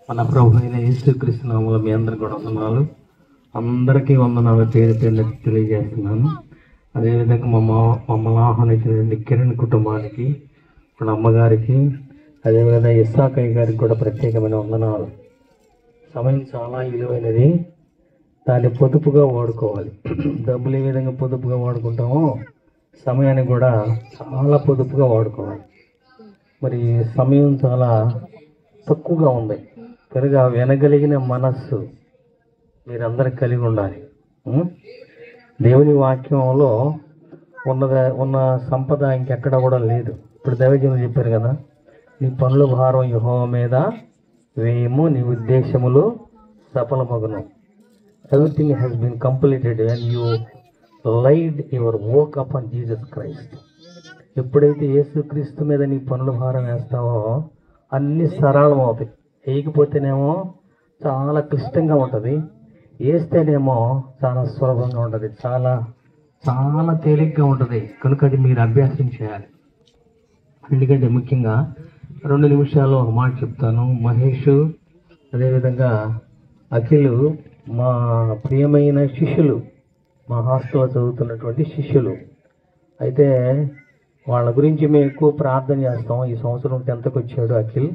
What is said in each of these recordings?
మన ప్రభు అయిన యేసుక్రీస్తు నామములో మీ అందరికీ కూడా వందనాలు. అందరికీ వందనాలు పేరు పేరు తెలియజేస్తున్నాను. అదేవిధంగా మమ్మల్ని ఆహ్వానించిన కిరణ్ కుటుంబానికి, మన అమ్మగారికి, అదేవిధంగా ఇస్సాకయ్య గారికి కూడా ప్రత్యేకమైన వందనాలు. సమయం చాలా విలువైనది, దాన్ని పొదుపుగా వాడుకోవాలి. డబ్బులు ఏ విధంగా పొదుపుగా వాడుకుంటామో సమయాన్ని కూడా చాలా పొదుపుగా వాడుకోవాలి. మరి సమయం చాలా తక్కువగా ఉంది కనుక వినగలిగిన మనస్సు మీరందరూ కలిగి ఉండాలి. దేవుని వాక్యంలో ఉన్న సంపద ఇంకెక్కడ కూడా లేదు. ఇప్పుడు దైవజనులు చెప్పారు కదా, నీ పనుల భారం యెహోవా మీద వేయము, నీ ఉద్దేశములు సఫలమగును. Everything has been completed when you laid your work upon Jesus Christ. ఎప్పుడైతే యేసుక్రీస్తు మీద నీ పనుల భారం వేస్తావో అన్నీ సరళం అవుతాయి. వేయకపోతేనేమో చాలా క్లిష్టంగా ఉంటుంది, వేస్తేనేమో చాలా సులభంగా ఉంటుంది, చాలా చాలా తేలిగ్గా ఉంటుంది. కనుక అది మీరు అభ్యాసం చేయాలి. ఎందుకంటే ముఖ్యంగా 2 నిమిషాలు ఒక మాట చెప్తాను. మహేష్ అదేవిధంగా అఖిల్ మా ప్రియమైన శిష్యులు, మా హాస్టల్లో చదువుతున్నటువంటి శిష్యులు. అయితే వాళ్ళ గురించి మేము ఎక్కువ ప్రార్థన చేస్తాం. ఈ సంవత్సరం 10th వచ్చాడు అఖిల్,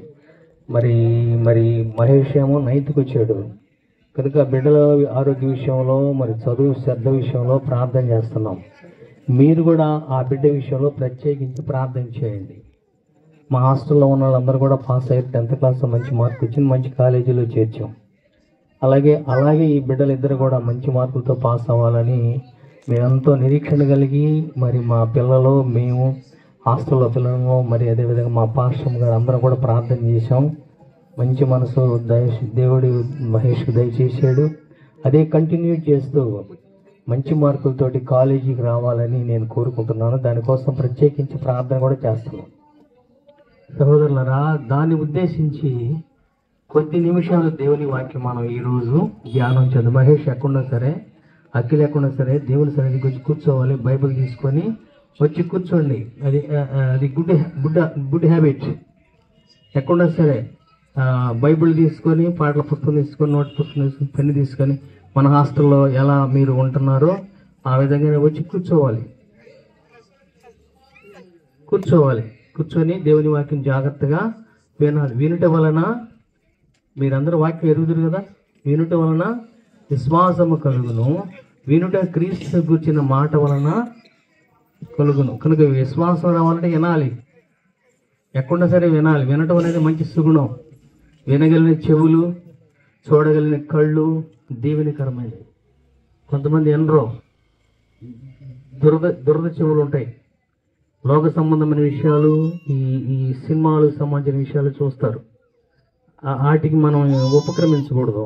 మరి మహేష్ ఏమో 9th వచ్చాడు. కనుక బిడ్డల ఆరోగ్య విషయంలో, మరి చదువు శ్రద్ధ విషయంలో ప్రార్థన చేస్తున్నాం. మీరు కూడా ఆ బిడ్డ విషయంలో ప్రత్యేకించి ప్రార్థన చేయండి. మా హాస్టల్లో ఉన్న వాళ్ళందరూ కూడా పాస్ అయ్యారు. 10th క్లాస్లో మంచి మార్కు వచ్చింది, మంచి కాలేజీలో చేర్చాం. అలాగే ఈ బిడ్డలిద్దరు కూడా మంచి మార్కులతో పాస్ అవ్వాలని మేమెంతో నిరీక్షణ కలిగి, మరి మా పిల్లలు, మేము హాస్టల్లో పిల్లలు, మరి అదేవిధంగా మా పాస్టర్ గారు అందరం కూడా ప్రార్థన చేశాం. మంచి మనసు దేవుడు మహేష్కి దయచేసాడు. అదే కంటిన్యూ చేస్తూ మంచి మార్కులతోటి కాలేజీకి రావాలని నేను కోరుకుంటున్నాను. దానికోసం ప్రత్యేకించి ప్రార్థన కూడా చేస్తున్నాను. సహోదరులరా, దాన్ని ఉద్దేశించి కొద్ది నిమిషాలు దేవుని వాక్యం మనం ఈరోజు ధ్యానం చేద్దాం. మహేష్ ఎక్కడున్నా సరే, అఖిల్ ఎక్కడున్నా సరే దేవుని సన్నిధికి వచ్చి కూర్చోవాలి. బైబిల్ తీసుకొని వచ్చి కూర్చోండి. అది గుడ్ హ్యాబిట్. ఎక్కడున్నా సరే బైబిల్ తీసుకొని, పాటల పుస్తకం తీసుకొని, నోట్ పుస్తకం తీసుకొని, పెన్ను తీసుకొని, మన హాస్టల్లో ఎలా మీరు ఉంటున్నారో ఆ విధంగానే వచ్చి కూర్చోవాలి. కూర్చొని దేవుని వాక్యం జాగ్రత్తగా వినాలి. వినుట వలన మీరందరూ వాక్యం ఎరుగుదురు కదా, వినుట వలన విశ్వాసము కలుగును, వినుట క్రీస్తు గుర్చిన మాట వలన కలుగును. కనుక విశ్వాసం రావాలంటే వినాలి. ఎక్కడున్నా సరే వినాలి. వినటం అనేది మంచి సుగుణం. వినగలిగిన చెవులు, చూడగలిగిన కళ్ళు దీవెనకరమైనవి. కొంతమంది ఎన్నరో దురద చెవులు ఉంటాయి. లోక సంబంధమైన విషయాలు, ఈ సినిమాలకు సంబంధించిన విషయాలు చూస్తారు. వాటికి మనం ఉపక్రమించకూడదు.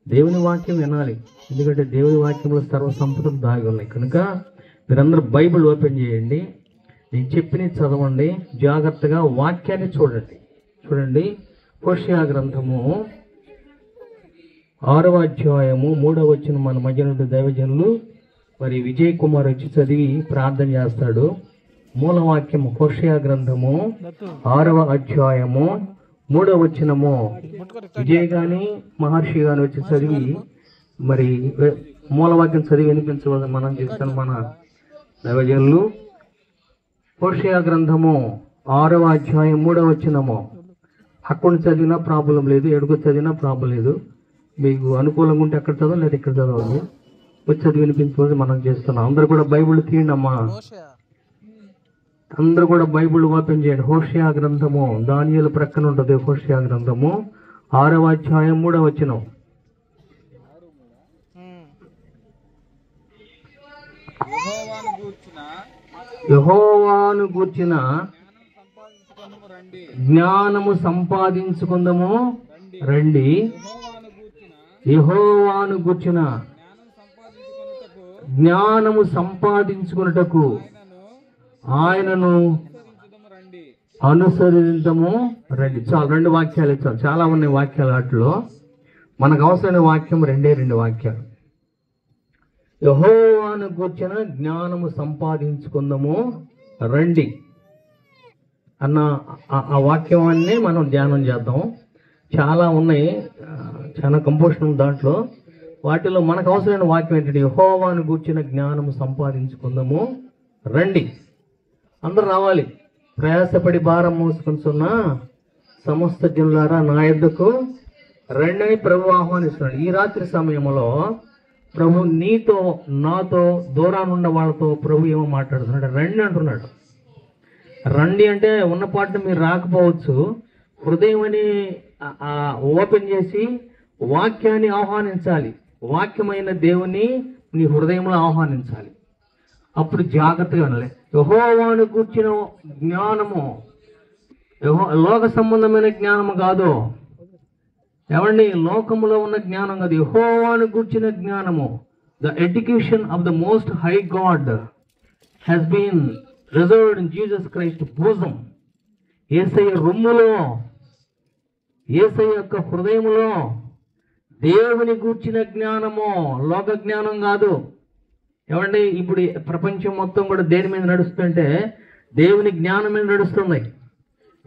దేవుని వాక్యం వినాలి. ఎందుకంటే దేవుని వాక్యంలో సర్వ సంపదలు దాగి ఉన్నాయి. కనుక మీరందరూ బైబిల్ ఓపెన్ చేయండి, నేను చెప్పినది చదవండి, జాగ్రత్తగా వాక్యాన్ని చూడండి. హోషేయ గ్రంథము 6వ అధ్యాయము 3వ వచనం మన మధ్య నుండి దైవజనులు మరి విజయ్ కుమార్ వచ్చి చదివి ప్రార్థన చేస్తాడు. మూలవాక్యం హోషేయ గ్రంథము 6వ అధ్యాయము 3వ వచనము విజయ్ గాని మహర్షి గాని వచ్చి చదివి మరి మూలవాక్యం చదివి వినిపించవలసి మనం చేస్తాను. మన దైవజనులు హోషేయ గ్రంథము 6వ అధ్యాయం 3వ వచనము. అక్కడ చదివినా ప్రాబ్లం లేదు, ఎడుగు చదివినా ప్రాబ్లం లేదు. మీకు అనుకూలంగా ఉంటే అక్కడ చదవాలి, లేదా ఇక్కడ చదవాలి. వచ్చి చదివి వినిపించవలసి మనం చేస్తున్నాం. అందరూ కూడా బైబిల్ తీయండి అమ్మా. అందరూ కూడా బైబిల్ ఓపెన్ చేయండి. హోషేయ గ్రంథము, దానియేలు ప్రక్కన ఉంటుంది. హోషేయ గ్రంథము 6వ అధ్యాయం 3వ వచనం. యెహోవాను గూర్చిన జ్ఞానము సంపాదించుకుందాము రండి. యెహోవాను గూర్చిన జ్ఞానము సంపాదించుకున్నటకు ఆయనను అనుసరించము రండి. చాలు, 2 వాక్యాలు చాలు. చాలా ఉన్నాయి వాక్యాలు. వాటిలో మనకు అవసరమైన వాక్యం 2 వాక్యాలు. యెహోవాను గూర్చిన జ్ఞానము సంపాదించుకుందాము రండి అన్న ఆ వాక్యాన్ని మనం ధ్యానం చేద్దాం. చాలా ఉన్నాయి, చాలా కంపోజిషన్ ఉంది దాంట్లో. వాటిలో మనకు అవసరమైన వాక్యం ఏంటంటే, యెహోవాను గూర్చిన జ్ఞానము సంపాదించుకుందాము రండి. అందరూ రావాలి. ప్రయాసపడి భారం మోసుకొనిచున్న సమస్త జనులారా నా యొద్దకు రండి అని ప్రభు ఆహ్వానిస్తున్నాడు. ఈ రాత్రి సమయంలో ప్రభు నీతో నాతో దూరాన్ని ఉన్న వాళ్ళతో ప్రభు ఏమో మాట్లాడుతున్నాడు, రండి అంటున్నాడు. రండి అంటే ఉన్నపాటు మీరు రాకపోవచ్చు, హృదయం అని ఓపెన్ చేసి వాక్యాన్ని ఆహ్వానించాలి. వాక్యమైన దేవుని నీ హృదయంలో ఆహ్వానించాలి. అప్పుడు జాగ్రత్తగా ఉండాలి. యెహోవాను గూర్చిన జ్ఞానము లోక సంబంధమైన జ్ఞానము కాదు, ఏమండి, లోకములో ఉన్న జ్ఞానం కాదు, యెహోవాను గూర్చిన జ్ఞానము. The education of the most high God has been reserved in Jesus Christ bosom. Yesayya రొమ్ములో, యేసయ్య యొక్క హృదయములో దేవుని గూర్చిన జ్ఞానము, లోక జ్ఞానం కాదు. ఏమండి, ఇప్పుడు ప్రపంచం మొత్తం కూడా దేని మీద నడుస్తుంటే దేవుని జ్ఞానం మీద నడుస్తుంది.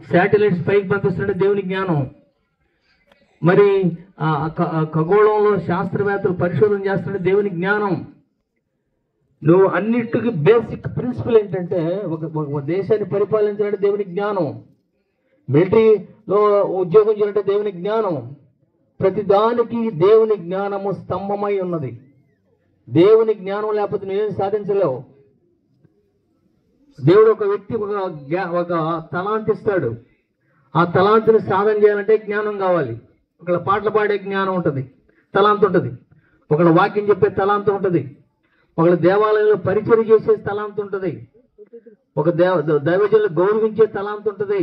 శాటిలైట్స్ పైకి పంపిస్తుంటే దేవుని జ్ఞానం. మరి ఖగోళంలో శాస్త్రవేత్తలు పరిశోధన చేస్తుంటే దేవుని జ్ఞానం. నువ్వు అన్నిటికీ బేసిక్ ప్రిన్సిపల్ ఏంటంటే, ఒక దేశాన్ని పరిపాలించాలంటే దేవుని జ్ఞానం, మిలిటరీలో ఉద్యోగం చేయాలంటే దేవుని జ్ఞానం. ప్రతి దానికి దేవుని జ్ఞానము స్తంభమై ఉన్నది. దేవుని జ్ఞానం లేకపోతే నువ్వేం సాధించలేవు. దేవుడు ఒక వ్యక్తి ఒక తలాంత్ ఇస్తాడు. ఆ తలాంతుని సాధన చేయాలంటే జ్ఞానం కావాలి. ఒకళ్ళ పాటలు పాడే జ్ఞానం ఉంటుంది, తలాంత్ ఉంటుంది. ఒకళ్ళ వాక్యం చెప్పే తలాంత్ ఉంటుంది. ఒకళ్ళ దేవాలయంలో పరిచయం చేసే తలాంత్ ఉంటుంది. ఒక దైవజనులు గౌరవించే తలాంత్ ఉంటుంది.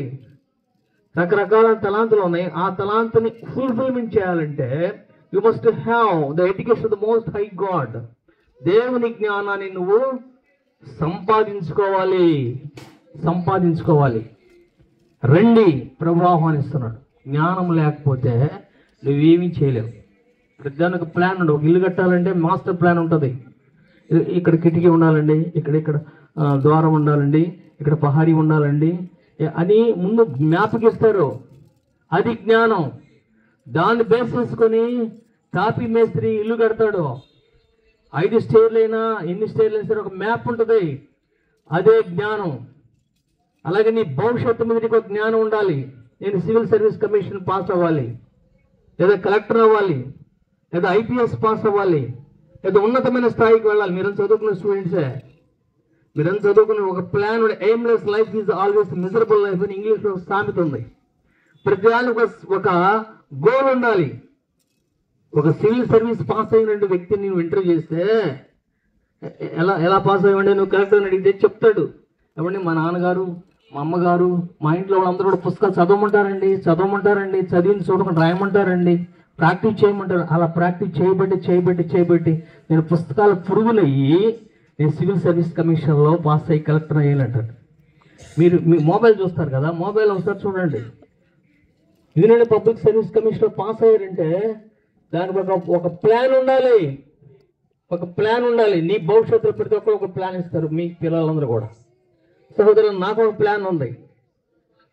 రకరకాల తలాంతులు ఉన్నాయి. ఆ తలాంతుని ఫుల్ఫిల్మెంట్ చేయాలంటే you must have the education of the most high God. దేవుని జ్ఞానాన్ని నువ్వు సంపాదించుకోవాలి. రండి ప్రభు ఆహ్వానిస్తున్నాడు. జ్ఞానం లేకపోతే నువ్వేమీ చేయలేవు. ప్రతిదానికి ప్లాన్ ఉండవు. ఒక ఇల్లు కట్టాలంటే మాస్టర్ ప్లాన్ ఉంటుంది. ఇక్కడ కిటికీ ఉండాలండి, ఇక్కడ ద్వారం ఉండాలండి, ఇక్కడ పహారీ ఉండాలండి అని ముందు జ్ఞాపకిస్తారు. అది జ్ఞానం. దాన్ని బేస్ చేసుకొని తాపీ మేస్త్రి ఇల్లు కడతాడు. 5 స్టేర్లైనా ఎన్ని స్టేర్లైనా సరే ఒక మ్యాప్ ఉంటుంది. అదే జ్ఞానం. అలాగే నీ భవిష్యత్తు మీద నీకు ఒక జ్ఞానం ఉండాలి. నేను సివిల్ సర్వీస్ కమిషన్ పాస్ అవ్వాలి, లేదా కలెక్టర్ అవ్వాలి, లేదా IPS పాస్ అవ్వాలి, లేదా ఉన్నతమైన స్థాయికి వెళ్ళాలి. మీరు చదువుకున్న స్టూడెంట్సే, మీరు చదువుకునే ఒక plan. Aimless life is always miserable life అని ఇంగ్లీష్లో సామెత ఉంది. ప్రతిదానికి ఒక గోల్ ఉండాలి. ఒక సివిల్ సర్వీస్ పాస్ అయిన వ్యక్తిని నువ్వు ఇంటర్వ్యూ చేస్తే ఎలా పాస్ అయ్యండి నువ్వు కలెక్టర్ అడిగితే చెప్తాడు, ఏమండి మా నాన్నగారు మా అమ్మగారు మా ఇంట్లో వాళ్ళందరూ కూడా పుస్తకాలు చదవమంటారండి, చదివిన చూడకుండా రాయమంటారండి, ప్రాక్టీస్ చేయమంటారు. అలా ప్రాక్టీస్ చేయబట్టి నేను పుస్తకాల పురుగులయ్యి నేను సివిల్ సర్వీస్ కమిషన్లో పాస్ అయ్యి కలెక్టర్ అయ్యాలంటాడు. మీరు మీ మొబైల్ చూస్తారు కదా, మొబైల్ ఒకసారి చూడండి. యూనియన్ పబ్లిక్ సర్వీస్ కమిషన్లో పాస్ అయ్యారంటే దానికి ఒక ప్లాన్ ఉండాలి. నీ భవిష్యత్తులో ప్రతి ఒక్కరు ఒక ప్లాన్ ఇస్తారు. మీ పిల్లలందరూ కూడా, సహోదరులు, నాకు ఒక ప్లాన్ ఉంది,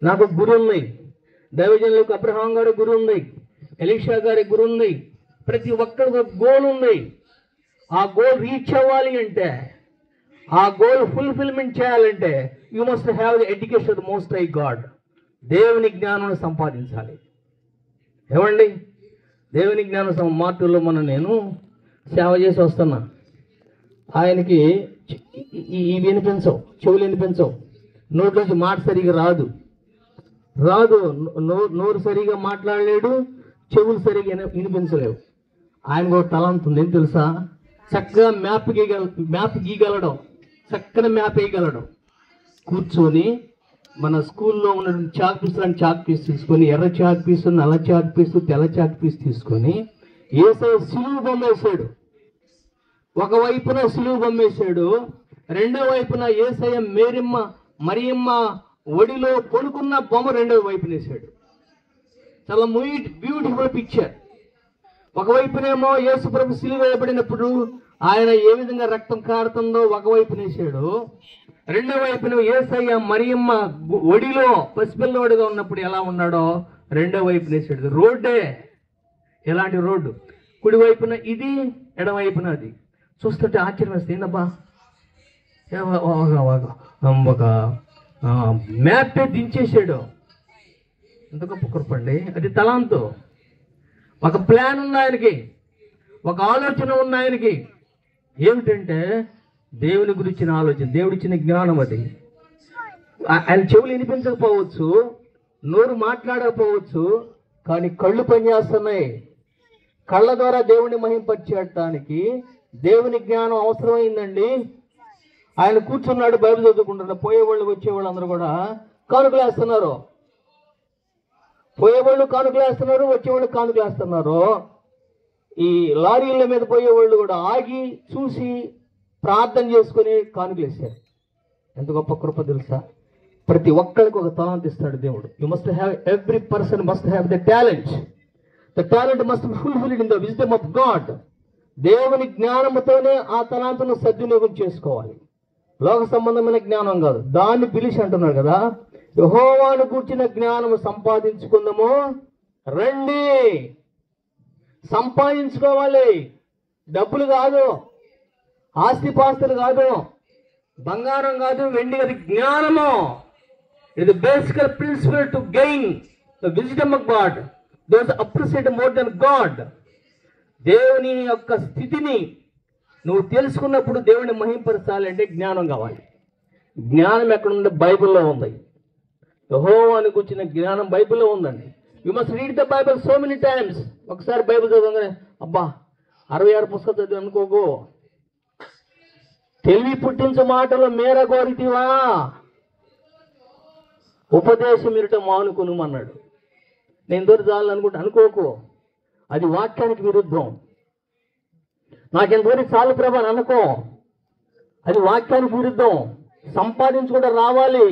నాకు ఒక గురి ఉంది. దైవజనులకు అబ్రహాం గారి గురి ఉంది, ఎలీషా గారి గురి ఉంది. ప్రతి ఒక్కరికి ఒక గోల్ ఉంది. ఆ గోల్ రీచ్ అవ్వాలి అంటే, ఆ గోల్ ఫుల్ఫిల్మెంట్ చేయాలంటే you must have the education of the most high God. దేవుని జ్ఞానాన్ని సంపాదించాలి. ఏమండి, దేవుని జ్ఞానం మార్టుల్లో నేను సేవ చేసి వస్తున్నా. ఆయనకి ఇవి వినిపించవు, చెవులు వినిపించవు, నోట్లోంచి మాట సరిగా రాదు, నోరు సరిగా మాట్లాడలేడు, చెవులు సరిగా వినిపించలేవు. ఆయనకు ఒక తలాంత్ ఉంది, ఏం తెలుసా? చక్కగా మ్యాప్ గీయగలడం, చక్కని మ్యాప్ వేయగలడం. కూర్చొని మన స్కూల్లో ఉన్న చాక్ పీస్ తీసుకొని, ఎర్ర చాక్ పీసు, నల్ల చాక్ పీసు, తెల్ల చాక్ పీస్ తీసుకొని యేసయ్య సిలువ బొమ్మ వేశాడు. ఒకవైపున సిలువ బొమ్మ వేశాడు, రెండో వైపున యేసయ్య మరియమ్మ ఒడిలో పడుకున్న బొమ్మ రెండో వైపున వేశాడు. చాలా బ్యూటిఫుల్ పిక్చర్. ఒకవైపునేమో యేసు ప్రభు సిలువ వేయబడినప్పుడు ఆయన ఏ విధంగా రక్తం కారుతుందో ఒకవైపున వేశాడు. రెండో వైపున యేసయ్య మరియమ్మ ఒడిలో పసిపిల్లవాడిగా ఉన్నప్పుడు ఎలా ఉన్నాడో రెండో వైపున వేసాడు. రోడ్డే, ఎలాంటి రోడ్డు, కుడి వైపున ఇది, ఎడమవైపున అది. చూస్తుంటే ఆశ్చర్యం వేస్తే, ఏందబ్బా ఒక మ్యాపే దించేసాడు. ఎంత గొప్ప కృపండి. అది తలాంతో. ఒక ప్లాన్ ఉంది ఆయనకి, ఒక ఆలోచన ఉంది ఆయనకి. ఏమిటంటే దేవుని గురించిన ఆలోచన, దేవుడిచ్చిన జ్ఞానం అది. ఆయన చెవులు వినిపించకపోవచ్చు, నోరు మాట్లాడకపోవచ్చు, కానీ కళ్ళు పనిచేస్తున్నాయి. కళ్ళ ద్వారా దేవుని మహింపరచడానికి దేవుని జ్ఞానం అవసరమైందండి. ఆయన కూర్చున్నాడు, బైబిల్ చదువుకుంటున్నాడు. పోయేవాళ్ళు వచ్చేవాళ్ళు అందరూ కూడా కానుకలేస్తున్నారు. పోయేవాళ్ళు కానుకలేస్తున్నారు, వచ్చేవాళ్ళు కానుకలేస్తున్నారు. ఈ లారీల మీద పోయేవాళ్ళు కూడా ఆగి చూసి ప్రార్థన చేసుకుని కానుకలేశారు. ఎంత గొప్ప కృప తెలుసా? ప్రతి ఒక్కరికి ఒక తలాంత్ ఇస్తాడు దేవుడు. You must have, every person must have the talent. The talent must be fulfilled in the wisdom of God. దేవుని జ్ఞానంతోనే ఆ తలాంతును సద్వినియోగం చేసుకోవాలి. లోక సంబంధమైన జ్ఞానం కాదు. దాన్ని పిలిచి అంటున్నాడు కదా, యెహోవాను గూర్చిన జ్ఞానము సంపాదించుకుందాము రండి. సంపాదించుకోవాలి. డబ్బులు కాదు, ఆస్తిపాస్తులు కాదు, బంగారం కాదు, వెండి కాదు, జ్ఞానము. ఇది basic principle to gain the wisdom of God. Those appreciate more than God. దేవుని యొక్క స్థితిని నువ్వు తెలుసుకున్నప్పుడు దేవుని మహింపరచాలంటే జ్ఞానం కావాలి. జ్ఞానం ఎక్కడుంది? బైబిల్లో ఉంది. యెహోవాను గురించిన జ్ఞానం బైబిల్లో ఉందండి. You must read the Bible so many times. ఒకసారి బైబిల్ చదవగానే అబ్బా 66 పుస్తకాలు చదివి అనుకోకు. తెలివి పుట్టించు మాటలు మేర కోరితివా, ఉపదేశం ఇరుట మానుకునుమన్నాడు. నేను దొరి చాలని అనుకోకు. అది వాక్యానికి విరుద్ధం. నాకెంతవరకు చాలు ప్రభా అని అనుకో. అది వాక్యానికి విరుద్ధం. సంపాదించుకుంటూ రావాలి.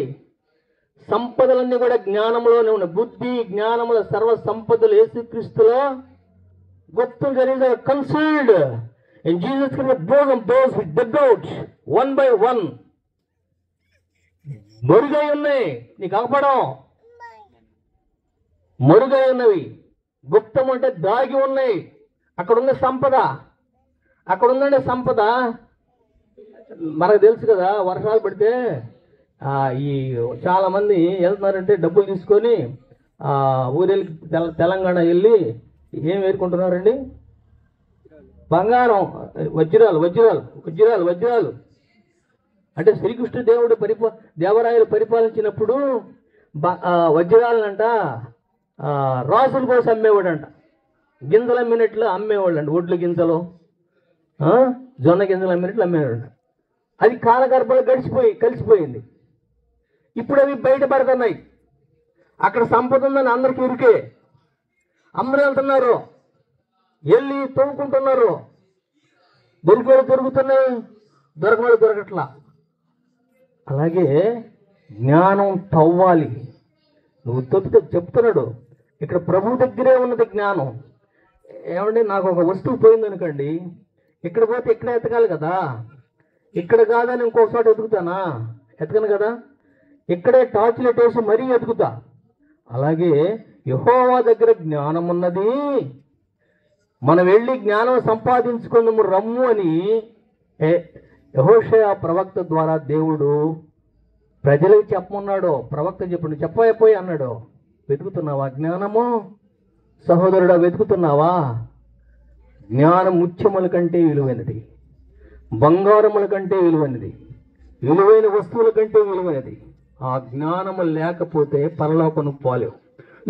సంపదలన్నీ కూడా జ్ఞానంలోనే ఉన్నాయి. బుద్ధి జ్ఞానముల సర్వ సంపదలు యేసుక్రీస్తులో గుప్తంగా concealed in Jesus Christ. Both those who dug out one by one. మరుగై ఉన్నాయి, నీకు అగపడం. మరుగై ఉన్నవి. గుప్తం అంటే దాగి ఉన్నాయి. అక్కడ ఉన్న సంపద, అక్కడ ఉందండి సంపద. మనకు తెలుసు కదా, వర్షాలు పడితే ఈ చాలా మంది వెళ్తున్నారంటే డబ్బులు తీసుకొని ఊరెళ్ళి తెలంగాణ వెళ్ళి ఏం వేరుకుంటున్నారండి? బంగారం, వజ్రాలు వజ్రాలు వజ్రాలు వజ్రాలు. అంటే శ్రీకృష్ణ దేవుడు దేవరాయలు పరిపాలించినప్పుడు వజ్రాలనంట రాజుల కోసం అమ్మేవాడంట. గింజలు అమ్మినట్లు అమ్మేవాళ్ళు అంట. ఒడ్లు గింజలు, జొన్న గింజలు అమ్మినట్లు అమ్మేవాడు. అది కాలగర్భాలు కలిసిపోయింది. ఇప్పుడు అవి బయటపడుతున్నాయి. అక్కడ సంపద ఉందని అందరికీ ఉరికే. అందరూ వెళ్తున్నారు, వెళ్ళి తవ్వుకుంటున్నారు. దొరికేవాళ్ళు దొరుకుతున్నాయి, దొరకవాళ్ళు దొరకట్లా. అలాగే జ్ఞానం తవ్వాలి. నువ్వు తొప్పితే చెప్తున్నాడు. ఇక్కడ ప్రభు దగ్గరే ఉన్నది జ్ఞానం. ఏమండి, నాకు ఒక వస్తువు పోయింది అనుకోండి, ఇక్కడ పోతే ఇక్కడ ఎతకాలి కదా. ఇక్కడ కాదని ఇంకొకసారి ఎతుకుతానా? ఎతకను కదా. ఇక్కడే టార్చ్ లైట్ వేసి మరీ ఎతుకుతా. అలాగే యెహోవా దగ్గర జ్ఞానం ఉన్నది, మనం వెళ్ళి జ్ఞానం సంపాదించుకుందాము రమ్ము అని యెహోషువ ప్రవక్త ద్వారా దేవుడు ప్రజలకు చెప్పమన్నాడు. ప్రవక్త చెప్పండి, చెప్పబోయి అన్నాడు. వెతుకుతున్నావా జ్ఞానము? సహోదరుడా, వెతుకుతున్నావా? జ్ఞానం ముత్యముల కంటే విలువైనది, బంగారముల కంటే విలువైనది, విలువైన వస్తువుల కంటే విలువైనది. ఆ జ్ఞానము లేకపోతే పరలోకము పోలేవు.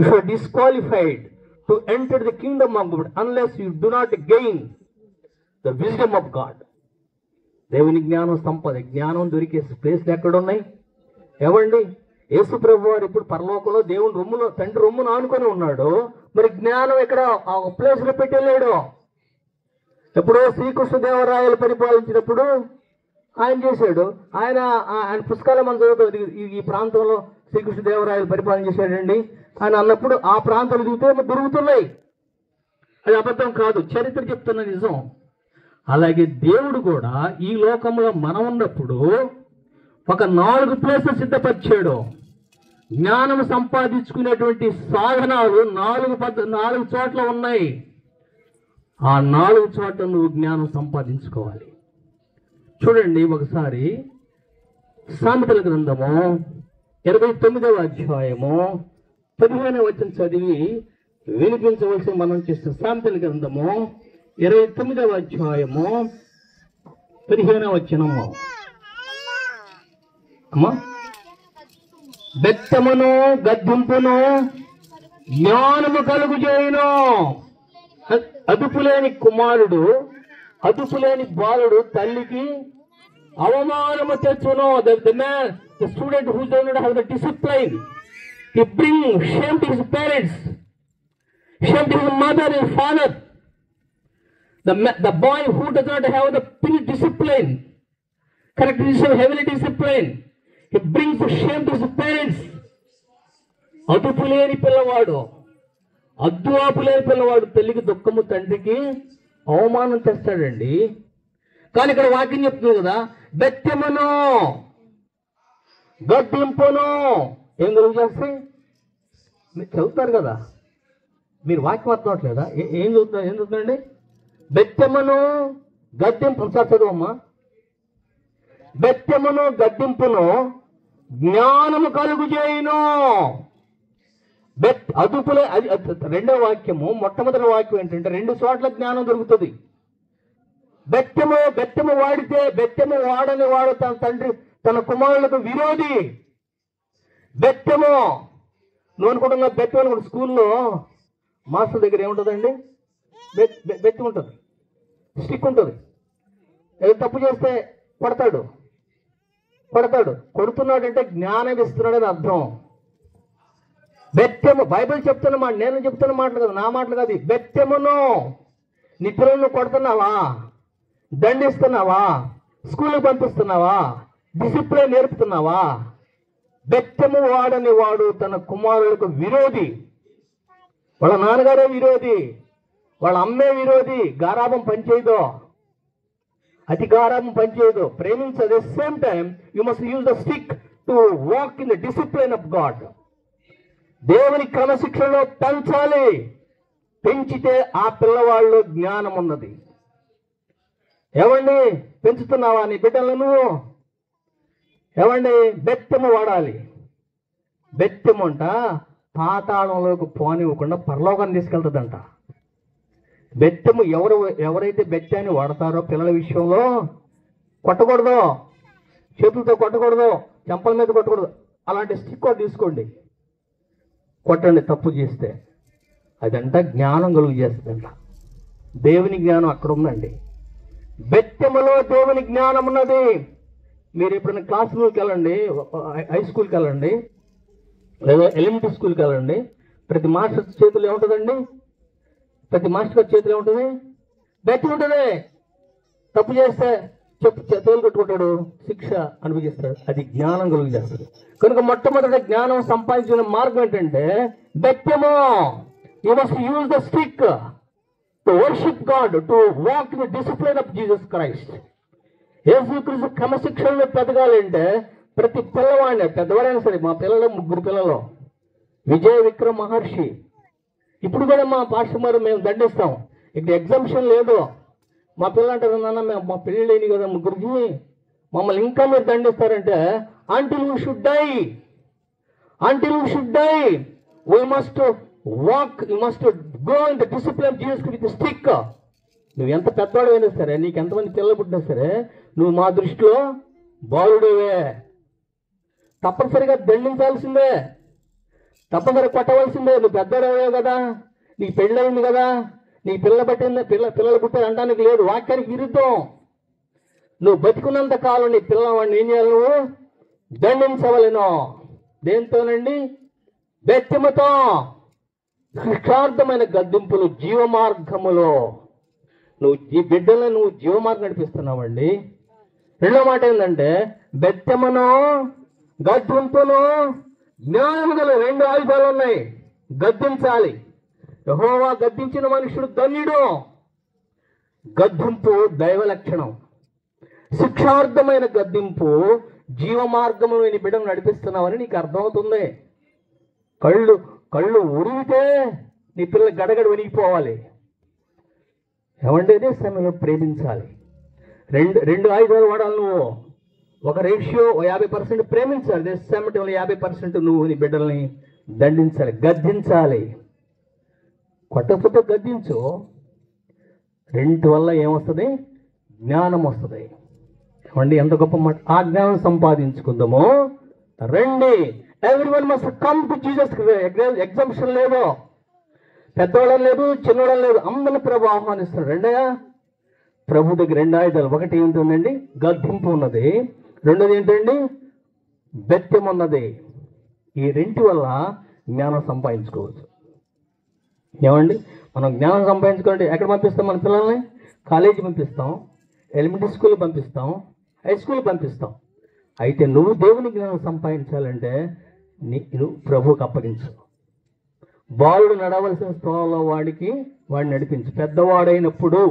You are disqualified to enter the kingdom of God unless you do not gain the wisdom of God. దేవుని జ్ఞానం సంపద. జ్ఞానం దొరికే ప్లేస్లు ఎక్కడున్నాయి? ఏవండి, యేసు ప్రభు వారు ఇప్పుడు పరలోకంలో దేవుని రొమ్ములో, తండ్రి రొమ్మును ఆనుకొని ఉన్నాడు. మరి జ్ఞానం ఎక్కడ ఆ ప్లేస్లో పెట్టి వెళ్ళాడు? ఎప్పుడో శ్రీకృష్ణ దేవరాయలు పరిపాలించినప్పుడు ఆయన చేశాడు. ఆయన పుస్తకాలు మనం చదువుతాం. ఈ ప్రాంతంలో శ్రీకృష్ణ దేవరాయలు పరిపాలన చేశాడండి అని అన్నప్పుడు ఆ ప్రాంతాలు చూస్తే దొరుకుతున్నాయి. అది అబద్ధం కాదు, చరిత్ర చెప్తున్న నిజం. అలాగే దేవుడు కూడా ఈ లోకంలో మనం ఉన్నప్పుడు ఒక 4 ప్లేసెస్ సిద్ధపరిచాడు. జ్ఞానం సంపాదించుకునేటువంటి సాధనాలు నాలుగు చోట్ల ఉన్నాయి. ఆ 4 చోట్ల నువ్వు జ్ఞానం సంపాదించుకోవాలి. చూడండి ఒకసారి సామెతల గ్రంథము 29వ అధ్యాయము 15వ వచనం చదివి వినిపించవలసి మనం చేసిన సామెతల గ్రంథము 29వ అధ్యాయము 15వ వచనము. అమ్మా, బెత్తమును గద్దింపును జ్ఞానము కలుగు చేయును. అదుపులేని కుమారుడు, అదుపులేని బాలుడు తల్లికి అవమానము తెచ్చును. The student who does not have the discipline, he brings shame to his parents, shame to his mother and father. The boy who does not have the discipline, correct discipline, heavily discipline, he brings shame to his parents. అదుపులేని పిల్లవాడు, అద్దువాపులేని పిల్లవాడు తల్లికి దుఃఖము, తండ్రికి అవమానం తెస్తాడండి. కానీ ఇక్కడ వాక్యం చెప్తుంది కదా, బెత్తెమును గద్దింపును ఏం కలుగు చేస్తాయి? మీరు చదువుతారు కదా, మీరు వాక్యం అర్థం అవట్లేదా? ఏం చదువుతుందండి? బెత్తెమును గద్దింపు. సార్ చదువమ్మా. బెత్తెమును గద్దింపును జ్ఞానము కలుగు చేయును. అదుపులే. రెండవ వాక్యము, మొట్టమొదటి వాక్యం ఏంటంటే 2 చోట్ల జ్ఞానం దొరుకుతుంది. బెత్తెము వాడితే, బెత్తెము వాడని వాడు తన తండ్రి తన కుమారులకు విరోధి. బెత్తెము నువ్వు అనుకుంటున్నా, బెత్తెము కూడా స్కూల్లో మాస్టర్ దగ్గర ఏముంటుందండి? బెత్తి ఉంటుంది, స్టిక్ ఉంటుంది. ఏదో తప్పు చేస్తే కొడతాడు. కొడుతున్నాడంటే జ్ఞానం ఇస్తున్నాడని అర్థం. బెత్తెము బైబిల్ చెప్తున్న మాట, నేను చెప్తున్న మాటలు కదా, నా మాటలు కాదు. బెత్తెమును నీ పిల్లలను కొడుతున్నావా, దండిస్తున్నావా, స్కూల్కి పంపిస్తున్నావా, డిసిప్లిన్ నేర్పుతున్నావా? బెత్తెము వాడని వాడు తన కుమారులకు విరోధి. వాళ్ళ నాన్నగారే విరోధి, వాళ్ళ అమ్మే విరోధి. గారాబం పనిచేయదు, అతి గారాబం పనిచేయదు. ప్రేమించదు. At the same time you must use the stick to walk in the discipline of God. దేవుని క్రమశిక్షణలో పెంచాలి. పెంచితే ఆ పిల్లవాళ్ళు జ్ఞానం ఉన్నది. ఏమండి, పెంచుతున్నావా నీ బిడ్డలను? ఏమండి, బెత్తెము వాడాలి. బెత్తెము అంట పాతాళంలోకి పోనివ్వకుండా పరలోకాన్ని తీసుకెళ్తుందంట. బెత్తెము ఎవరైతే బెత్తాన్ని వాడతారో పిల్లల విషయంలో కొట్టకూడదు, చేతులతో కొట్టకూడదు, చెంపల మీద కొట్టకూడదు. అలాంటి స్టిక్ తీసుకోండి, కొట్టండి తప్పు చేస్తే. అదంట జ్ఞానం కలుగు చేస్తుందంట. దేవుని జ్ఞానం అక్కడ ఉందండి. బెత్తెములో దేవుని జ్ఞానం ఉన్నది. మీరు ఎప్పుడైనా క్లాస్ రూమ్కి వెళ్ళండి, హై స్కూల్కి వెళ్ళండి, లేదా ఎలిమెంటరీ స్కూల్కి వెళ్ళండి. ప్రతి మాస్టర్ చేతులు ఏముంటుందండి? ప్రతి మాస్టర్ గారి చేతులు ఏముంటుంది? బెత్తి ఉంటుంది. తప్పు చేస్తే చేతులు కట్టుకుంటాడు, శిక్ష అనుభవిస్తాడు. అది జ్ఞానం కలుగు చేస్తుంది. కనుక మొట్టమొదటి జ్ఞానం సంపాదించిన మార్గం ఏంటంటే బెత్తెము. You must use the stick to worship God, to walk in the discipline of Jesus Christ. యేసుక్రీస్తు క్రమశిక్షణలో పెరగాలంటే ప్రతి పిల్లవాడిని, పెద్దవాడైనా సరే, మా పిల్లలు 3 పిల్లలు, విజయ విక్రమ్ మహర్షి. ఇప్పుడు కూడా మా పాస్టర్ మేము దండిస్తాం. ఇక్కడ ఎగ్జామ్షన్ లేదు. మా పిల్లలు అంటారు, నాన్న మేము మా పెళ్ళి లేని కదా ముగ్గురికి, మమ్మల్ని ఇంకా మీరు దండిస్తారంటే until we should die, we must walk, you must go in the discipline Jesus with stick. నువ్వు ఎంత పెద్దవాడు అయినా సరే, నీకు ఎంతమంది పిల్లలు పుట్టినా సరే, నువ్వు మా దృష్టిలో బాలుడివే. తప్పనిసరిగా దండించాల్సిందే, తప్పనిసరిగా కొట్టవలసిందే. నువ్వు పెద్దవాడే కదా, నీకు పెళ్ళయింది కదా, నీ పిల్లలు పుట్టారు అనడానికి లేదు. వాక్యానికి విరుద్ధం. నువ్వు బతికున్నంత కాలం నీ పిల్లవాడిని ఏం చేయాలి? నువ్వు దండించవలను. దేంతోనండి? బెత్తెముతో. శిక్షార్థమైన గద్దింపులు జీవమార్గములో. నువ్వు ఈ బిడ్డలను నువ్వు జీవమార్గం నడిపిస్తున్నావండి. రెండో మాట ఏంటంటే బెత్తెమును గద్దింపును జ్ఞానము గల 2 ఆయుధాలు ఉన్నాయి. గద్దించాలి. యెహోవా గద్దించిన మనుషుడు ధన్యుడు. గద్దింపు దైవ లక్షణం. శిక్షార్థమైన గద్దింపు జీవ మార్గము బిడ్డను నడిపిస్తున్నావని నీకు అర్థమవుతుంది. కళ్ళు కళ్ళు ఉరిగితే నీ పిల్లలు గడగడ వణిగిపోవాలి. ఏమంటే అదే సమయంలో ప్రేమించాలి. రెండు ఆయుధాలు వాడాలి. నువ్వు ఒక రేషియో 50% ప్రేమించాలి, అదే సమయంలో 50% నువ్వు నీ బిడ్డల్ని దండించాలి, గద్దించాలి. కొట్టకపోతే గద్దించు. రెంటి వల్ల ఏమొస్తుంది? జ్ఞానం వస్తుంది. ఏమండి ఎంత గొప్ప మాట! ఆ జ్ఞానం సంపాదించుకుందాము. రండి, everyone must come to Jesus. Exemption లేదు, పెద్దవాళ్ళం లేదు, చిన్నవాళ్ళం లేదు, అందరిని ప్రభు ఆహ్వానిస్తున్నాడు. రెండయ్యా, ప్రభు దగ్గర 2 ఆయుధాలు. ఒకటి ఏంటండి? గద్దింపు ఉన్నది. రెండోది ఏంటండి? బెత్యం ఉన్నది. ఈ రెంటి వల్ల జ్ఞానం సంపాదించుకోవచ్చు. ఏమండి, మనం జ్ఞానం సంపాదించుకోండి. ఎక్కడ పంపిస్తాం మన పిల్లల్ని? కాలేజీ పంపిస్తాం, ఎలిమెంటరీ స్కూల్ పంపిస్తాం, హై స్కూల్ పంపిస్తాం. అయితే నువ్వు దేవుని జ్ఞానం సంపాదించాలంటే నువ్వు ప్రభువుకి అప్పగించు. బాలుడు నడవలసిన స్థలంలో వాడిని నడిపించు. పెద్దవాడైనప్పుడు,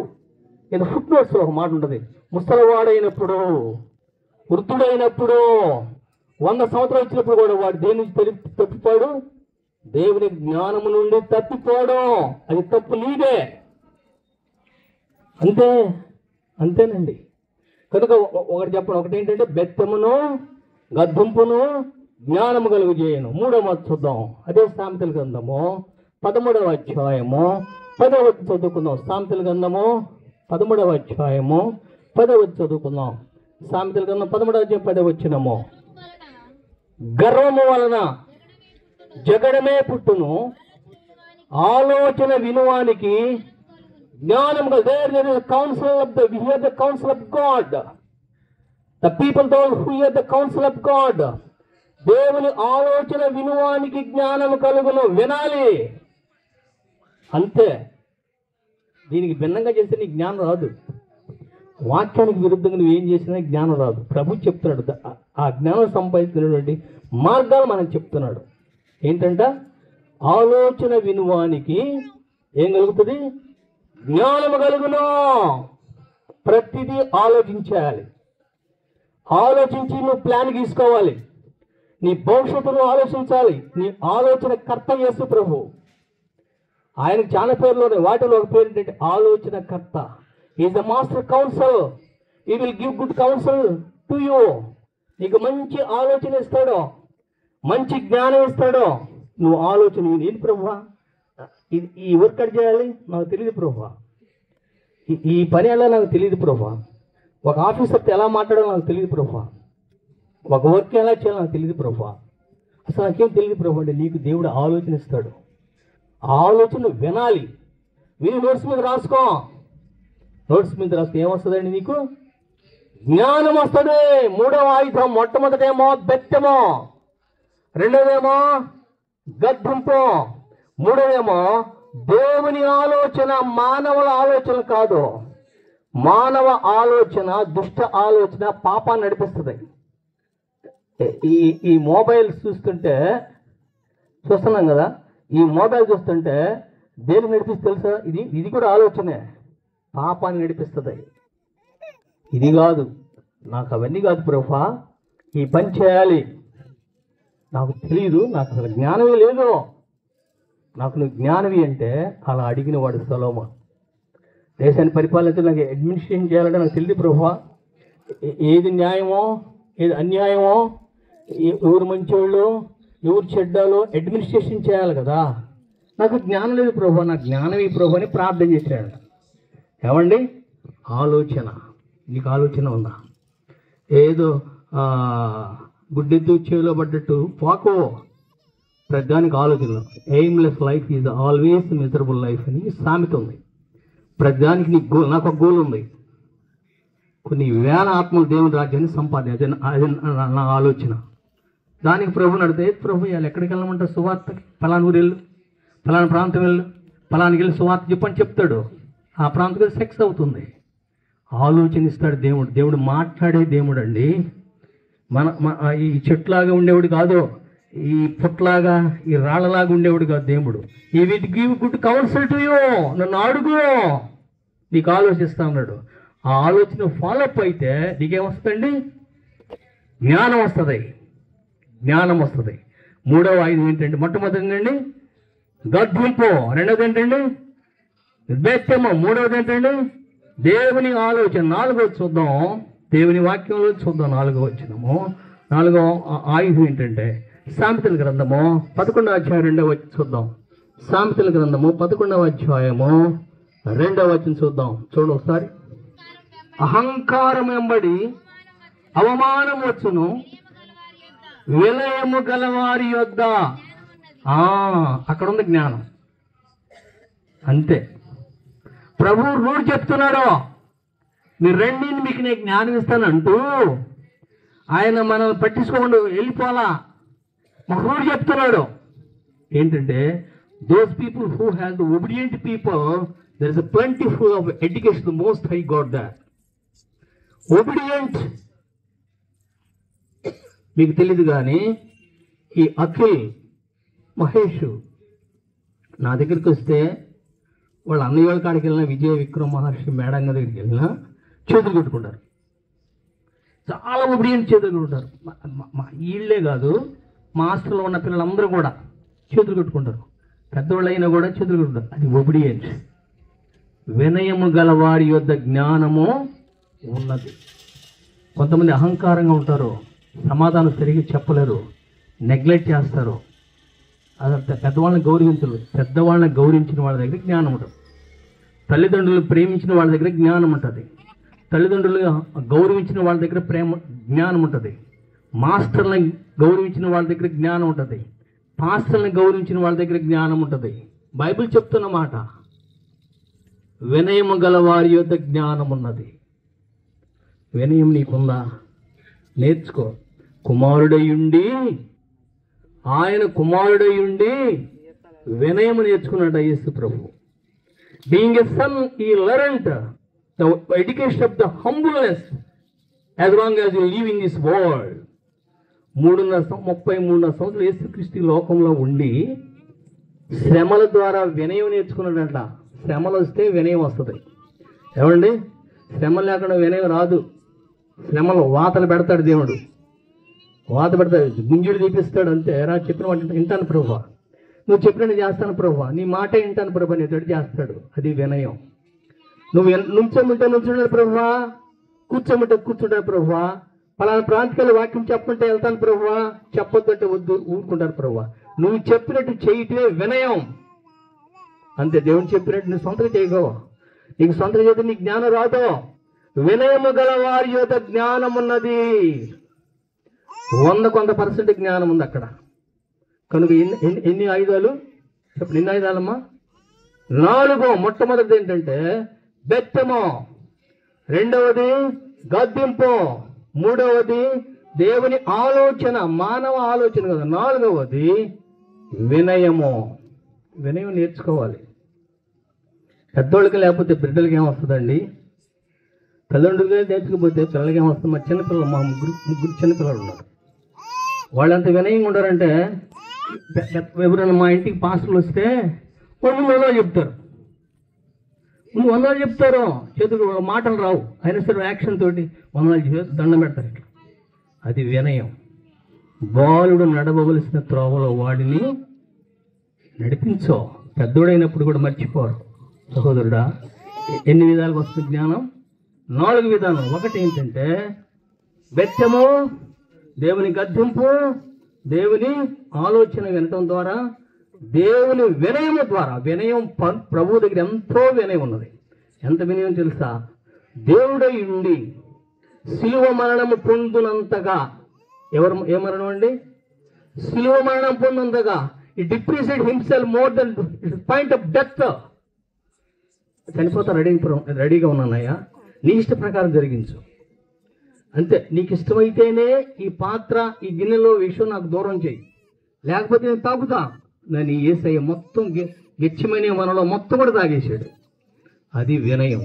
ఇది ఫుట్ నోట్స్లో ఒక మాట ఉంటుంది, ముసలివాడైనప్పుడు, వృద్ధుడైనప్పుడు, 100 సంవత్సరాలు వచ్చినప్పుడు కూడా వాడు దేని నుంచి తప్పిపోడు? దేవుని జ్ఞానము నుండి తప్పిపోవడం. అది తప్పు నీదే. అంతేనండి. కనుక ఒకటి చెప్పండి. ఒకటి ఏంటంటే బెత్తమును గద్దింపును జ్ఞానము కలుగు చేయను. 3వ మాట చూద్దాం. అదే సామెతల గ్రంథము 13వ అధ్యాయము 10వ చదువుకుందాం. సామెతల గ్రంథము 13వ అధ్యాయము 10వ చదువుకుందాం. సామెతల గ్రంథం 13వ అధ్యాయం 10వ వచనము. గర్వము వలన జగడమే పుట్టును, ఆలోచన వినువానికి జ్ఞానం. There is a counsel of we hear the counsel of God. The people who hear the counsel of God. దేవుని ఆలోచన వినువానికి జ్ఞానం కలుగును. వినాలి అంతే. దీనికి భిన్నంగా చేస్తే నీకు జ్ఞానం రాదు. వాక్యానికి విరుద్ధంగా నువ్వు ఏం చేసినా జ్ఞానం రాదు. ప్రభు చెప్తున్నాడు, ఆ జ్ఞానం సంపాదించినటువంటి మార్గాలు మనం చెప్తున్నాడు. ఏంటంట? ఆలోచన వినువానికి ఏం కలుగుతుంది? జ్ఞానము కలుగును. ప్రతిదీ ఆలోచించాలి. ఆలోచించి నువ్వు ప్లాన్ గీసుకోవాలి. నీ భవిష్యత్తును ఆలోచించాలి. నీ ఆలోచన కర్త యేసు ప్రభు. ఆయనకు చాలా పేర్లు ఉన్నాయి. వాటిలో ఒక పేరు ఏంటంటే ఆలోచన కర్త. Is the master counsel. He will give good counsel to you. నీకు మంచి ఆలోచన ఇస్తాడు, మంచి జ్ఞానం ఇస్తాడు. నువ్వు ఆలోచన ఏంటి ప్రభువా, ఈ వర్క్ ఎక్కడ చేయాలి నాకు తెలియదు ప్రభువా, ఈ పని ఎలా నాకు తెలియదు ప్రభువా, ఒక ఆఫీసర్తో ఎలా మాట్లాడాలో నాకు తెలియదు ప్రభువా, ఒక వర్క్ ఎలా చేయాలో నాకు తెలియదు ప్రభువా, అసలు నాకేం తెలియదు ప్రభు అంటే నీకు దేవుడు ఆలోచన ఇస్తాడు. ఆలోచన వినాలి. విని నోట్స్ మీద రాసుకో. నోట్స్ మీద రాసుకో. ఏమొస్తుందండి నీకు? జ్ఞానం వస్తుంది. 3వ ఆయుధం. మొట్టమొదటేమో బెత్తము, రెండోదేమో గద్దింపు, మూడోదేమో దేవుని ఆలోచన. మానవుల ఆలోచన కాదు. మానవ ఆలోచన, దుష్ట ఆలోచన పాపాన్ని నడిపిస్తుంది. ఈ మొబైల్ చూస్తున్నాం కదా, ఈ మొబైల్ చూస్తుంటే దేనికి నడిపిస్తుంది తెలుసా? ఇది కూడా ఆలోచనే, పాపాన్ని నడిపిస్తుంది. ఇది కాదు, నాకు అవన్నీ కాదు ప్రభా, ఈ పని చేయాలి, నాకు తెలియదు, నాకు అసలు జ్ఞానమే లేదు, నాకు నువ్వు జ్ఞానవి అంటే అలా అడిగిన వాడు సొలొమోను. దేశాన్ని పరిపాలించాలి, నాకు అడ్మినిస్ట్రేషన్ చేయాలంటే నాకు తెలియదు ప్రభా, ఏది న్యాయమో ఏది అన్యాయమో, ఎవరు మంచివాళ్ళు ఎవరు చెడ్డాలో అడ్మినిస్ట్రేషన్ చేయాలి కదా, నాకు జ్ఞానం లేదు ప్రభా, నాకు జ్ఞానమే ప్రభు అని ప్రార్థన చేశాడు. ఏమండి? ఆలోచన. నీకు ఆలోచన ఉందా? ఏదో గుడ్డెద్దు చేలో పడ్డట్టు పోకో. ప్రతిదానికి ఆలోచన. Aimless life is always miserable life అని సామెత ఉంది. ప్రతిదానికి నీకు గోల్. నాకు ఒక గోల్ ఉంది, కొన్ని వేల ఆత్మలు దేవుని రాజ్యాన్ని సంపాదించాలి. అది నా ఆలోచన. దానికి ప్రభు నడితే, ప్రభు ఇవాళ ఎక్కడికి వెళ్ళమంటే సువార్తకి, ఫలానా ఊరు వెళ్ళు, ఫలానా ప్రాంతం వెళ్ళు, ఫలానికి వెళ్ళి సువార్త చెప్పని చెప్తాడు. ఆ ప్రాంతం సెక్స్ అవుతుంది. ఆలోచనిస్తాడు దేవుడు. దేవుడు మాట్లాడే దేవుడు అండి. ఈ చెట్లాగా ఉండేవాడు కాదు, ఈ పుట్లాగా ఈ రాళ్ళలాగా ఉండేవాడు కాదు దేవుడు. ఈ will give good counsel to you. నన్ను అడుగు, నీకు ఆలోచిస్తా ఉన్నాడు. ఆ ఆలోచన ఫాలో అప్ అయితే నీకేమొస్తుందండి? జ్ఞానం వస్తుంది. జ్ఞానం వస్తుంది. మూడవ ఆయుధం ఏంటంటే మొట్టమొదటి ఏంటండి గద్దింపు, రెండవది ఏంటండి బెత్తెము, మూడవది ఏంటండి దేవుని ఆలోచన. నాలుగవది చూద్దాం, దేవుని వాక్యంలో చూద్దాం. నాలుగవ ఆయుధం ఏంటంటే సామెతల గ్రంథము 11వ అధ్యాయం 2వ వచనం చూద్దాం. సామెతల గ్రంథము 11వ అధ్యాయము 2వ వచనం చూద్దాం. చూడండి ఒకసారి. అహంకారం వెంబడి అవమానం వచ్చును, విలయము గలవారి యొద్ద. అక్కడ ఉంది జ్ఞానం. అంతే, ప్రభు రూఢి చెప్తున్నాడు, మీరు రండి మీకు నేను జ్ఞానం ఇస్తానంటూ ఆయన మనల్ని పట్టించుకోకుండా వెళ్ళిపోలా. మాకు రూఢి చెప్తున్నాడు ఏంటంటే, those people who have the obedient people, there is a plentiful of education, the most high God that. Obedient మీకు తెలీదు కానీ ఈ అఖిల్, మహేష్ నా దగ్గరికి వస్తే వాళ్ళ అన్నయ్య వాళ్ళ కాడికి వెళ్ళినా, విజయ విక్రమ్ మహర్షి మేడంగ దగ్గరికి వెళ్ళినా చేతులు కొట్టుకుంటారు. చాలా ఒబిడియంట్ చేతులు కొట్టుకుంటారు. వీళ్ళే కాదు, మా హాస్టల్లో ఉన్న పిల్లలందరూ కూడా చేతులు కొట్టుకుంటారు. పెద్దవాళ్ళు అయినా కూడా చేతులు కొట్టుకుంటారు. అది ఒబిడియంట్. వినయము గల వారి యొద్ద జ్ఞానము ఉన్నది. కొంతమంది అహంకారంగా ఉంటారు, సమాధానం సరిగ్గా చెప్పలేరు, నెగ్లెక్ట్ చేస్తారు. అదంతా పెద్దవాళ్ళని గౌరవించరు. పెద్దవాళ్ళని గౌరవించిన వాళ్ళ దగ్గర జ్ఞానం ఉంటుంది. తల్లిదండ్రులు ప్రేమించిన వాళ్ళ దగ్గర జ్ఞానం ఉంటుంది. తల్లిదండ్రులు గౌరవించిన వాళ్ళ దగ్గర జ్ఞానం ఉంటుంది. మాస్టర్ని గౌరవించిన వాళ్ళ దగ్గర జ్ఞానం ఉంటుంది. పాస్టర్ని గౌరవించిన వాళ్ళ దగ్గర జ్ఞానం ఉంటుంది. బైబిల్ చెప్తున్న మాట, వినయము గల వారి యొద్ద జ్ఞానం ఉన్నది. వినయం నీకుందా? నేర్చుకో. ఆయన కుమారుడయుండి వినయము నేర్చుకున్నాడు యేసు ప్రభు. Being a son he learned the education of the humbleness as long as you live in this world. 33 సంవత్సరాలు యేసుక్రీస్తు లోకంలో ఉండి శ్రమల ద్వారా వినయం నేర్చుకున్నాడంట. శ్రమలు వస్తే వినయం వస్తుంది. ఏమండి, శ్రమ లేకుండా వినయం రాదు. శ్రమలు వాతలు పెడతాడు దేవుడు, వాత పెడతాడు, గుంజుడు తీపిస్తాడు. అంతే, రా చెప్పిన మాట వింటాను ప్రభువా, నువ్వు చెప్పినట్టు చేస్తాను ప్రభువా, నీ మాటే వింటాను ప్రభు అనేటట్టు చేస్తాడు. అది వినయం. నువ్వు నుంచోమంటే ప్రభువా, కూర్చుంటాడు ప్రభువా, పలానా ప్రాంతికల్లో వాక్యం చెప్పంటే వెళ్తాను ప్రభువా, చెప్పొద్దంటే వద్దు ఊరుకుంటారు ప్రభువా. నువ్వు చెప్పినట్టు చేయటమే వినయం. అంతే, దేవుడు చెప్పినట్టు నువ్వు సొంతగా చేయగో. నీకు సొంతగా చేస్తే నీకు జ్ఞానం రాదు. వినయము గల వారి యొక్క జ్ఞానం ఉన్నది. 100% జ్ఞానం ఉంది అక్కడ. కనుక ఎన్ని ఆయుధాలు చెప్పండి? ఎన్ని ఆయుధాలమ్మా? 4. మొట్టమొదటిది ఏంటంటే బెత్తెము, రెండవది గద్దింపు, మూడవది దేవుని ఆలోచన, మానవ ఆలోచన కదా, 4వది వినయము. వినయం నేర్చుకోవాలి. పెద్దోళ్ళకి లేకపోతే బిడ్డలకి ఏమొస్తుందండి? తల్లిదండ్రులుగా నేర్చుకోకపోతే పిల్లలకి ఏమొస్తుంది? మా చిన్నపిల్లలు, మా ముగ్గురు చిన్నపిల్లలు ఉన్నారు. వాళ్ళు ఎంత వినయంగా ఉంటారంటే, ఎవరైనా మా ఇంటికి పాస్టర్లు వస్తే వాళ్ళు వందలు చెప్తారు, చేతులు మాటలు రావు, అయినా సరే యాక్షన్ తోటి వందలు దండం పెడతారు. ఇట్లా అది వినయం. బాలుడు నడవవలసిన త్రోవలో వాడిని నడిపించో. పెద్దోడైనప్పుడు కూడా మర్చిపోరు. సహోదరుడా, ఎన్ని విధాలుగా వస్తుంది జ్ఞానం? 4 విధానం. ఒకటి ఏంటంటే బెత్తెము, దేవుని గద్దింపు, దేవుని ఆలోచన వినటం ద్వారా, దేవుని వినయము ద్వారా. వినయం ప్రభువు దగ్గర ఎంతో వినయం ఉన్నది. ఎంత వినయం తెలుసా? దేవుడై ఉండి శిలువ మరణము పొందునంతగా. ఏ మరణం అండి? శిలువ మరణం పొందినంతగా he depressed himself more than point of death. చనిపోతా రెడీగా ఉన్నానయ్యా, నీ ఇష్ట ప్రకారం జరిగించు. అంతే, నీకు ఇష్టమైతేనే ఈ పాత్ర, ఈ గిన్నెలో విషయం నాకు దూరం చేయి, లేకపోతే నేను తాగుతా. నన్ను యేసయ్య మొత్తం గెచ్చిమనే మనలో మొత్తం కూడా తాగేశాడు. అది వినయం.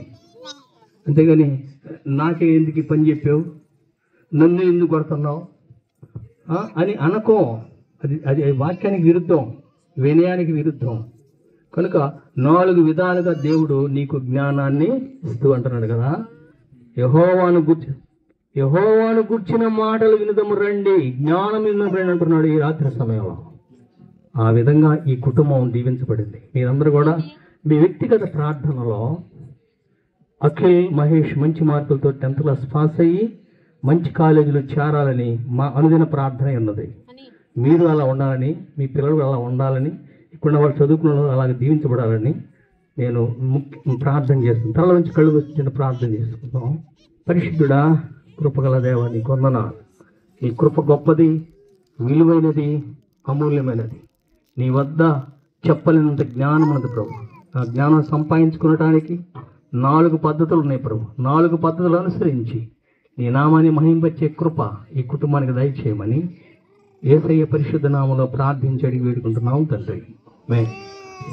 అంతేగాని నాకే ఎందుకు ఈ పని చెప్పావు, నన్ను ఎందుకు కొడుతున్నావు అని అనుకో. అది వాక్యానికి విరుద్ధం, వినయానికి విరుద్ధం. కనుక 4 విధాలుగా దేవుడు నీకు జ్ఞానాన్ని ఇస్తూ అంటున్నాడు కదా. యెహోవాను గూర్చిన మాటలు వినుదము రండి, జ్ఞానం వినుదము రండి అంటున్నాడు ఈ రాత్రి సమయంలో. ఆ విధంగా ఈ కుటుంబం దీవించబడింది. మీరందరూ కూడా మీ వ్యక్తిగత ప్రార్థనలో అఖిల్ మహేష్ మంచి మార్కులతో 10th క్లాస్ పాస్ అయ్యి మంచి కాలేజీలో చేరాలని మా అనుదిన ప్రార్థన ఉన్నది. మీరు అలా ఉండాలని, మీ పిల్లలు అలా ఉండాలని, ఇక్కడ వాళ్ళు చదువుకున్న వాళ్ళు అలాగే దీవించబడాలని నేను ప్రార్థన చేస్తున్నాను. తల నుంచి కళ్ళు వచ్చిన ప్రార్థన చేసుకుందాం. పరిశుద్ధుడా, కృపగల దేవా, నీకు వందనాలు. నీ కృప గొప్పది, విలువైనది, అమూల్యమైనది. నీ వద్ద చెప్పలేనంత జ్ఞానం ఉన్నది ప్రభు. ఆ జ్ఞానం సంపాదించుకోవడానికి 4 పద్ధతులు ఉన్నాయి ప్రభు. 4 పద్ధతులు అనుసరించి నీ నామాన్ని మహింపచ్చే కృప ఈ కుటుంబానికి దయచేయమని యేసయ్య పరిశుద్ధ నామములో ప్రార్థించి అడిగి వేడుకుంటున్నాం తండ్రి. ఆమేన్.